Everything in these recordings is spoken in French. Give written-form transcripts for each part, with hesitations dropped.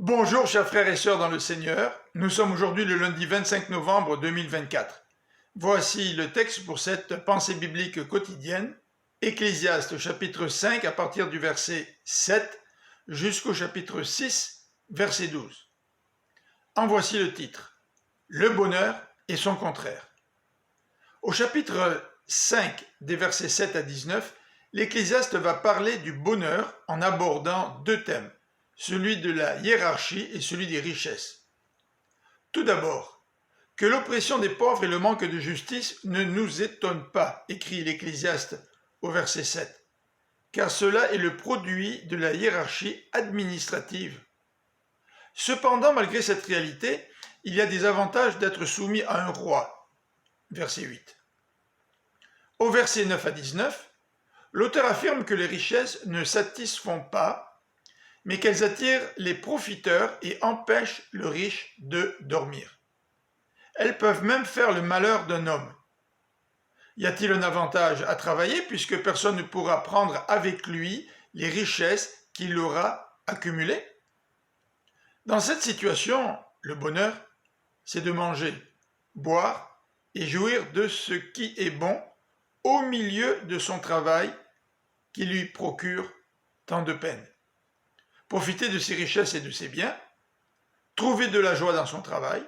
Bonjour chers frères et sœurs dans le Seigneur, nous sommes aujourd'hui le lundi 25 novembre 2024. Voici le texte pour cette pensée biblique quotidienne, Ecclésiaste chapitre 5 à partir du verset 7 jusqu'au chapitre 6, verset 12. En voici le titre, le bonheur et son contraire. Au chapitre 5 des versets 7 à 19, l'Ecclésiaste va parler du bonheur en abordant deux thèmes, celui de la hiérarchie et celui des richesses. Tout d'abord, que l'oppression des pauvres et le manque de justice ne nous étonne pas, écrit l'Ecclésiaste au verset 7, car cela est le produit de la hiérarchie administrative. Cependant, malgré cette réalité, il y a des avantages d'être soumis à un roi, verset 8. Au verset 9 à 19, l'auteur affirme que les richesses ne satisfont pas, mais qu'elles attirent les profiteurs et empêchent le riche de dormir. Elles peuvent même faire le malheur d'un homme. Y a-t-il un avantage à travailler puisque personne ne pourra prendre avec lui les richesses qu'il aura accumulées? Dans cette situation, le bonheur, c'est de manger, boire et jouir de ce qui est bon au milieu de son travail qui lui procure tant de peine. Profiter de ses richesses et de ses biens, trouver de la joie dans son travail,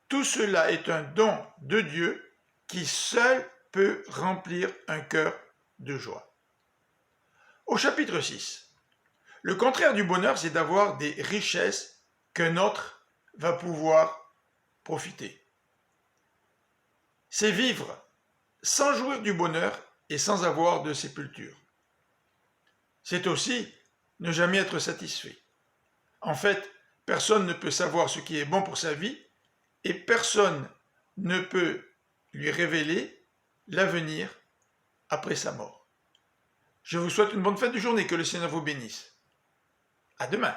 tout cela est un don de Dieu qui seul peut remplir un cœur de joie. Au chapitre 6, le contraire du bonheur, c'est d'avoir des richesses qu'un autre va pouvoir profiter. C'est vivre sans jouir du bonheur et sans avoir de sépulture. C'est aussi ne jamais être satisfait. En fait, personne ne peut savoir ce qui est bon pour sa vie et personne ne peut lui révéler l'avenir après sa mort. Je vous souhaite une bonne fin de journée, que le Seigneur vous bénisse. À demain.